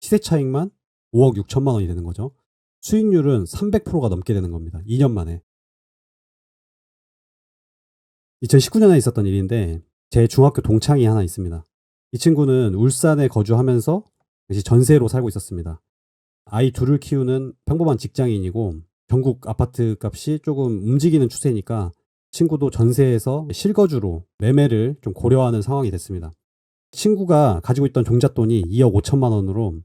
시세 차익만 5억 6천만 원이 되는 거죠. 수익률은 300%가 넘게 되는 겁니다. 2년 만에. 2019년에 있었던 일인데 제 중학교 동창이 하나 있습니다. 이 친구는 울산에 거주하면서 이제 전세로 살고 있었습니다. 아이 둘을 키우는 평범한 직장인이고 전국 아파트 값이 조금 움직이는 추세니까 친구도 전세에서 실거주로 매매를 좀 고려하는 상황이 됐습니다. 친구가 가지고 있던 종잣돈이 2억 5천만 원으로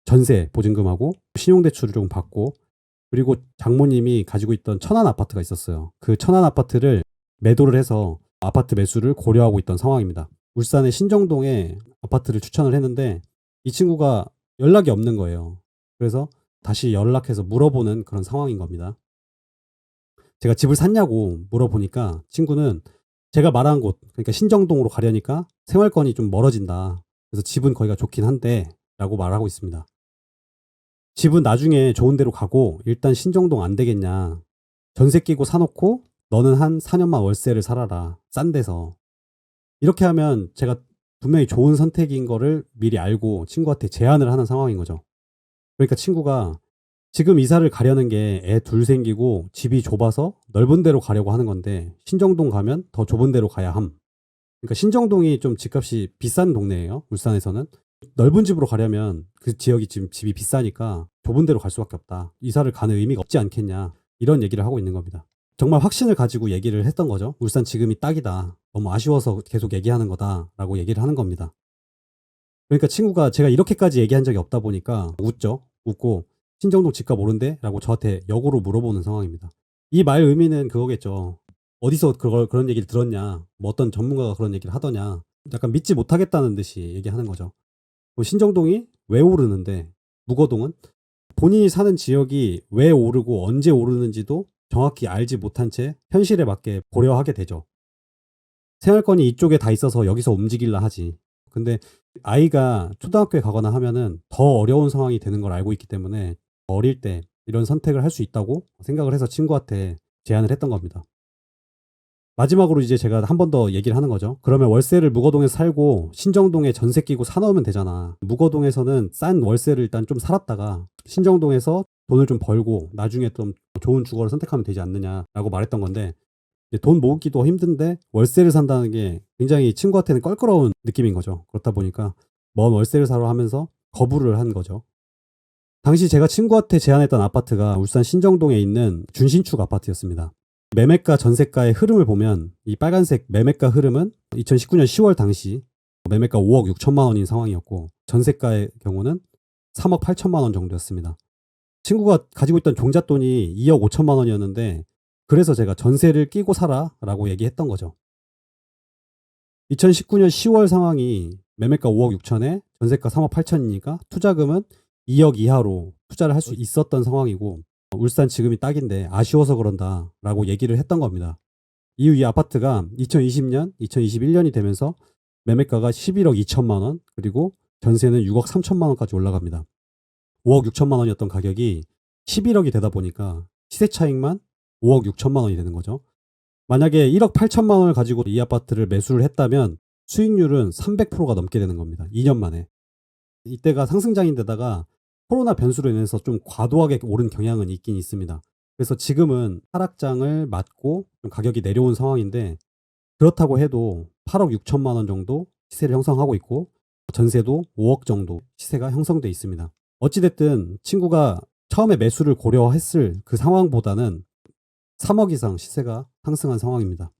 전세 보증금하고 신용대출을 조금 받고, 그리고 장모님이 가지고 있던 천안 아파트가 있었어요. 그 천안 아파트를 매도를 해서 아파트 매수를 고려하고 있던 상황입니다. 울산의 신정동에 아파트를 추천을 했는데 이 친구가 연락이 없는 거예요. 그래서 다시 연락해서 물어보는 그런 상황인 겁니다. 제가 집을 샀냐고 물어보니까 친구는 제가 말한 곳, 그러니까 신정동으로 가려니까 생활권이 좀 멀어진다. 그래서 집은 거기가 좋긴 한데 라고 말하고 있습니다. 집은 나중에 좋은 데로 가고 일단 신정동 안 되겠냐. 전세 끼고 사놓고 너는 한 4년만 월세를 살아라. 싼 데서. 이렇게 하면 제가 분명히 좋은 선택인 거를 미리 알고 친구한테 제안을 하는 상황인 거죠. 그러니까 친구가 지금 이사를 가려는 게 애 둘 생기고 집이 좁아서 넓은 데로 가려고 하는 건데 신정동 가면 더 좁은 데로 가야 함. 그러니까 신정동이 좀 집값이 비싼 동네예요. 울산에서는. 넓은 집으로 가려면 그 지역이 지금 집이 비싸니까 좁은 데로 갈 수밖에 없다. 이사를 가는 의미가 없지 않겠냐. 이런 얘기를 하고 있는 겁니다. 정말 확신을 가지고 얘기를 했던 거죠. 울산 지금이 딱이다. 너무 아쉬워서 계속 얘기하는 거다. 라고 얘기를 하는 겁니다. 그러니까 친구가 제가 이렇게까지 얘기한 적이 없다 보니까 웃죠. 웃고 신정동 집값 오른대? 라고 저한테 역으로 물어보는 상황입니다. 이 말 의미는 그거겠죠. 어디서 그런 얘기를 들었냐. 뭐 어떤 전문가가 그런 얘기를 하더냐. 약간 믿지 못하겠다는 듯이 얘기하는 거죠. 뭐 신정동이 왜 오르는데 무거동은 본인이 사는 지역이 왜 오르고 언제 오르는지도 정확히 알지 못한 채 현실에 맞게 고려하게 되죠. 생활권이 이쪽에 다 있어서 여기서 움직일라 하지. 근데 아이가 초등학교에 가거나 하면은 더 어려운 상황이 되는 걸 알고 있기 때문에 어릴 때 이런 선택을 할 수 있다고 생각을 해서 친구한테 제안을 했던 겁니다. 마지막으로 이제 제가 한 번 더 얘기를 하는 거죠. 그러면 월세를 무거동에서 살고 신정동에 전세 끼고 사놓으면 되잖아. 무거동에서는 싼 월세를 일단 좀 살았다가 신정동에서 돈을 좀 벌고 나중에 좀 좋은 주거를 선택하면 되지 않느냐라고 말했던 건데, 돈 모으기도 힘든데 월세를 산다는 게 굉장히 친구한테는 껄끄러운 느낌인 거죠. 그렇다 보니까 먼 월세를 사러 하면서 거부를 한 거죠. 당시 제가 친구한테 제안했던 아파트가 울산 신정동에 있는 준신축 아파트였습니다. 매매가 전세가의 흐름을 보면 이 빨간색 매매가 흐름은 2019년 10월 당시 매매가 5억 6천만 원인 상황이었고 전세가의 경우는 3억 8천만 원 정도였습니다. 친구가 가지고 있던 종잣돈이 2억 5천만 원이었는데 그래서 제가 전세를 끼고 살아 라고 얘기했던 거죠. 2019년 10월 상황이 매매가 5억 6천에 전세가 3억 8천이니까 투자금은 2억 이하로 투자를 할 수 있었던 상황이고 울산 지금이 딱인데 아쉬워서 그런다 라고 얘기를 했던 겁니다. 이후 이 아파트가 2020년, 2021년이 되면서 매매가가 11억 2천만 원, 그리고 전세는 6억 3천만 원까지 올라갑니다. 5억 6천만 원이었던 가격이 11억이 되다 보니까 시세 차익만 5억 6천만 원이 되는 거죠. 만약에 1억 8천만 원을 가지고 이 아파트를 매수를 했다면 수익률은 300%가 넘게 되는 겁니다. 2년 만에. 이때가 상승장인데다가 코로나 변수로 인해서 좀 과도하게 오른 경향은 있긴 있습니다. 그래서 지금은 하락장을 맞고 좀 가격이 내려온 상황인데, 그렇다고 해도 8억 6천만 원 정도 시세를 형성하고 있고 전세도 5억 정도 시세가 형성돼 있습니다. 어찌됐든 친구가 처음에 매수를 고려했을 그 상황보다는 3억 이상 시세가 상승한 상황입니다.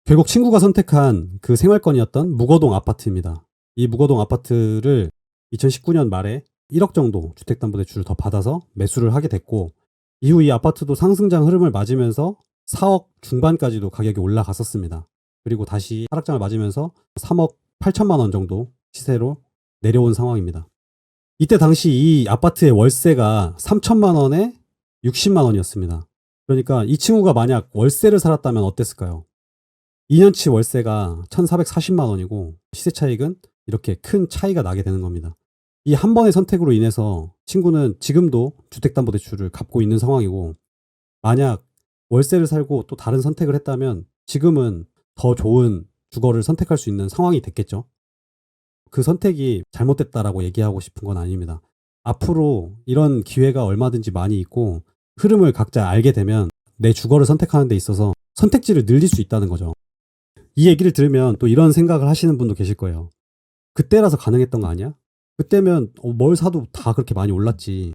결국 친구가 선택한 그 생활권이었던 무거동 아파트입니다. 이 무거동 아파트를 2019년 말에 1억 정도 주택담보대출을 더 받아서 매수를 하게 됐고, 이후 이 아파트도 상승장 흐름을 맞으면서 4억 중반까지도 가격이 올라갔었습니다. 그리고 다시 하락장을 맞으면서 3억 8천만 원 정도 시세로 내려온 상황입니다. 이때 당시 이 아파트의 월세가 3천만 원에 60만 원이었습니다. 그러니까 이 친구가 만약 월세를 살았다면 어땠을까요? 2년치 월세가 1,440만 원이고 시세 차익은 이렇게 큰 차이가 나게 되는 겁니다. 이 한 번의 선택으로 인해서 친구는 지금도 주택담보대출을 갚고 있는 상황이고, 만약 월세를 살고 또 다른 선택을 했다면 지금은 더 좋은 주거를 선택할 수 있는 상황이 됐겠죠. 그 선택이 잘못됐다라고 얘기하고 싶은 건 아닙니다. 앞으로 이런 기회가 얼마든지 많이 있고 흐름을 각자 알게 되면 내 주거를 선택하는 데 있어서 선택지를 늘릴 수 있다는 거죠. 이 얘기를 들으면 또 이런 생각을 하시는 분도 계실 거예요. 그때라서 가능했던 거 아니야? 그때면 뭘 사도 다 그렇게 많이 올랐지.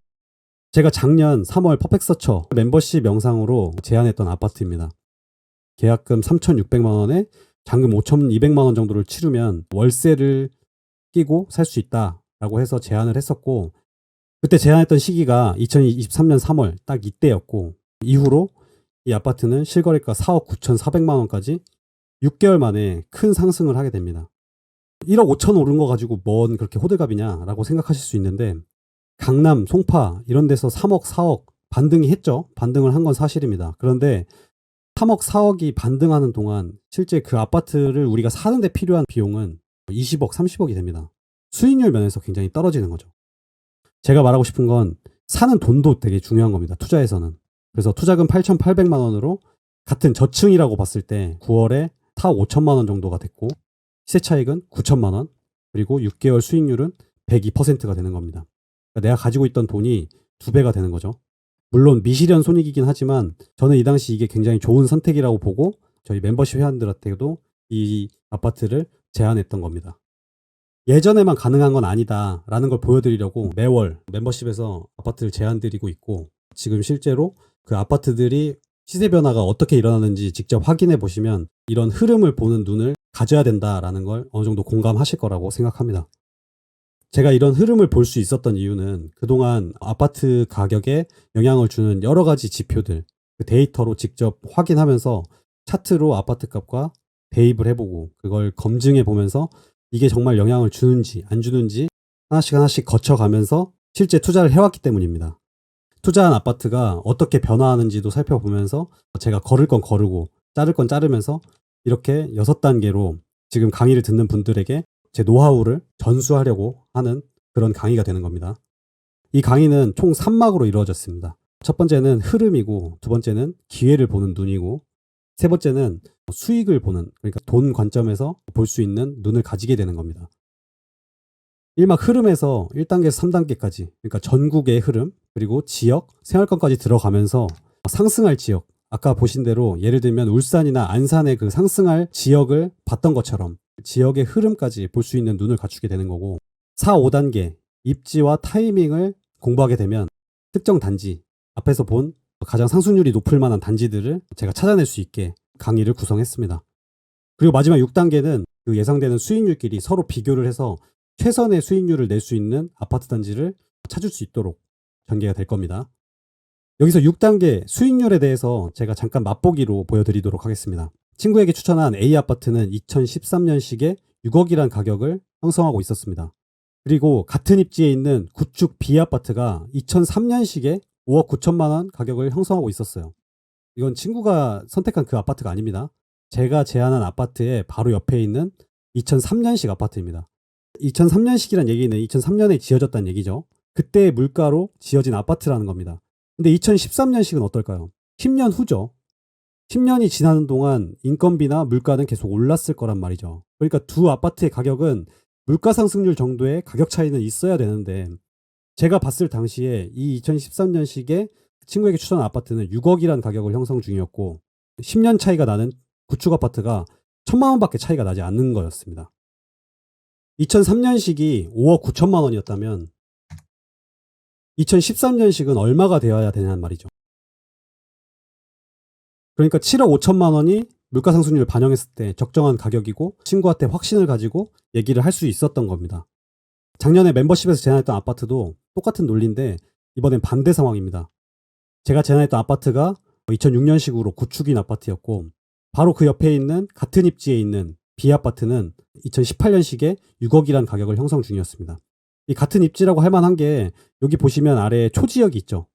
제가 작년 3월 퍼펙트서처 멤버십 영상으로 제안했던 아파트입니다. 계약금 3,600만 원에 잔금 5,200만 원 정도를 치르면 월세를 끼고 살 수 있다라고 해서 제안을 했었고, 그때 제안했던 시기가 2023년 3월 딱 이때였고, 이후로 이 아파트는 실거래가 4억 9,400만 원까지 6개월 만에 큰 상승을 하게 됩니다. 1억 5천 오른 거 가지고 뭔 그렇게 호들갑이냐라고 생각하실 수 있는데, 강남, 송파 이런 데서 3억, 4억 반등이 했죠. 반등을 한 건 사실입니다. 그런데 3억, 4억이 반등하는 동안 실제 그 아파트를 우리가 사는데 필요한 비용은 20억, 30억이 됩니다. 수익률 면에서 굉장히 떨어지는 거죠. 제가 말하고 싶은 건 사는 돈도 되게 중요한 겁니다. 투자에서는. 그래서 투자금 8,800만 원으로 같은 저층이라고 봤을 때 9월에 4억 5천만 원 정도가 됐고, 시세 차익은 9천만 원, 그리고 6개월 수익률은 102%가 되는 겁니다. 그러니까 내가 가지고 있던 돈이 2배가 되는 거죠. 물론 미실현 손익이긴 하지만 저는 이 당시 이게 굉장히 좋은 선택이라고 보고 저희 멤버십 회원들한테도 이 아파트를 제안했던 겁니다. 예전에만 가능한 건 아니다라는 걸 보여드리려고 매월 멤버십에서 아파트를 제안드리고 있고, 지금 실제로 그 아파트들이 시세 변화가 어떻게 일어나는지 직접 확인해 보시면 이런 흐름을 보는 눈을 가져야 된다라는 걸 어느 정도 공감하실 거라고 생각합니다. 제가 이런 흐름을 볼 수 있었던 이유는 그동안 아파트 가격에 영향을 주는 여러 가지 지표들, 그 데이터로 직접 확인하면서 차트로 아파트 값과 대입을 해보고 그걸 검증해 보면서 이게 정말 영향을 주는지 안 주는지 하나씩 하나씩 거쳐가면서 실제 투자를 해왔기 때문입니다. 투자한 아파트가 어떻게 변화하는지도 살펴보면서 제가 걸을 건 거르고 자를 건 자르면서 이렇게 6단계로 지금 강의를 듣는 분들에게 제 노하우를 전수하려고 하는 그런 강의가 되는 겁니다. 이 강의는 총 3막으로 이루어졌습니다. 첫 번째는 흐름이고, 두 번째는 기회를 보는 눈이고, 세 번째는 수익을 보는, 그러니까 돈 관점에서 볼 수 있는 눈을 가지게 되는 겁니다. 1막 흐름에서 1단계에서 3단계까지, 그러니까 전국의 흐름, 그리고 지역, 생활권까지 들어가면서 상승할 지역, 아까 보신 대로 예를 들면 울산이나 안산의 그 상승할 지역을 봤던 것처럼 지역의 흐름까지 볼 수 있는 눈을 갖추게 되는 거고, 4, 5단계 입지와 타이밍을 공부하게 되면 특정 단지, 앞에서 본 가장 상승률이 높을 만한 단지들을 제가 찾아낼 수 있게 강의를 구성했습니다. 그리고 마지막 6단계는 그 예상되는 수익률끼리 서로 비교를 해서 최선의 수익률을 낼 수 있는 아파트 단지를 찾을 수 있도록 전개가 될 겁니다. 여기서 6단계 수익률에 대해서 제가 잠깐 맛보기로 보여드리도록 하겠습니다. 친구에게 추천한 A 아파트는 2013년식에 6억이란 가격을 형성하고 있었습니다. 그리고 같은 입지에 있는 구축 B 아파트가 2003년식에 5억 9천만 원 가격을 형성하고 있었어요. 이건 친구가 선택한 그 아파트가 아닙니다. 제가 제안한 아파트의 바로 옆에 있는 2003년식 아파트입니다. 2003년식이란 얘기는 2003년에 지어졌다는 얘기죠. 그때의 물가로 지어진 아파트라는 겁니다. 근데 2013년식은 어떨까요? 10년 후죠. 10년이 지나는 동안 인건비나 물가는 계속 올랐을 거란 말이죠. 그러니까 두 아파트의 가격은 물가 상승률 정도의 가격 차이는 있어야 되는데, 제가 봤을 당시에 이 2013년식의 친구에게 추천한 아파트는 6억이란 가격을 형성 중이었고, 10년 차이가 나는 구축 아파트가 1,000만 원밖에 차이가 나지 않는 거였습니다. 2003년식이 5억 9천만 원이었다면 2013년식은 얼마가 되어야 되냐는 말이죠. 그러니까 7억 5천만 원이 물가 상승률을 반영했을 때 적정한 가격이고, 친구한테 확신을 가지고 얘기를 할 수 있었던 겁니다. 작년에 멤버십에서 제안했던 아파트도 똑같은 논리인데 이번엔 반대 상황입니다. 제가 제안했던 아파트가 2006년식으로 구축인 아파트였고, 바로 그 옆에 있는 같은 입지에 있는 B 아파트는 2018년식에 6억이란 가격을 형성 중이었습니다. 이 같은 입지라고 할 만한 게 여기 보시면 아래에 초지역이 있죠.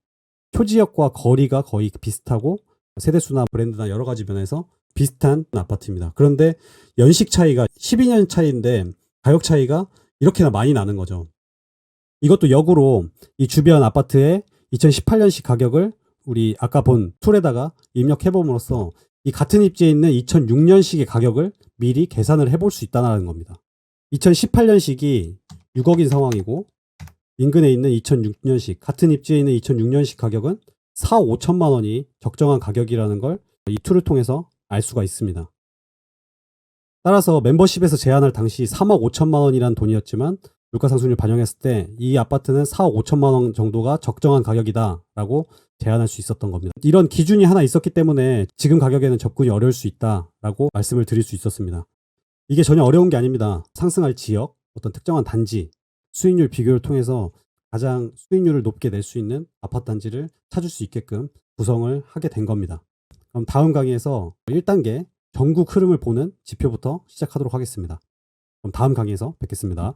초지역과 거리가 거의 비슷하고 세대수나 브랜드나 여러 가지 면에서 비슷한 아파트입니다. 그런데 연식 차이가 12년 차이인데 가격 차이가 이렇게나 많이 나는 거죠. 이것도 역으로 이 주변 아파트의 2018년식 가격을 우리 아까 본 툴에다가 입력해봄으로써 이 같은 입지에 있는 2006년식의 가격을 미리 계산을 해볼 수 있다는 겁니다. 2018년식이 6억인 상황이고 인근에 있는 2006년식, 같은 입지에 있는 2006년식 가격은 4, 5천만 원이 적정한 가격이라는 걸 이 툴을 통해서 알 수가 있습니다. 따라서 멤버십에서 제안할 당시 3억 5천만 원이란 돈이었지만 물가상승률 반영했을 때 이 아파트는 4억 5천만 원 정도가 적정한 가격이다라고 제안할 수 있었던 겁니다. 이런 기준이 하나 있었기 때문에 지금 가격에는 접근이 어려울 수 있다라고 말씀을 드릴 수 있었습니다. 이게 전혀 어려운 게 아닙니다. 상승할 지역, 어떤 특정한 단지, 수익률 비교를 통해서 가장 수익률을 높게 낼 수 있는 아파트 단지를 찾을 수 있게끔 구성을 하게 된 겁니다. 그럼 다음 강의에서 1단계 전국 흐름을 보는 지표부터 시작하도록 하겠습니다. 그럼 다음 강의에서 뵙겠습니다.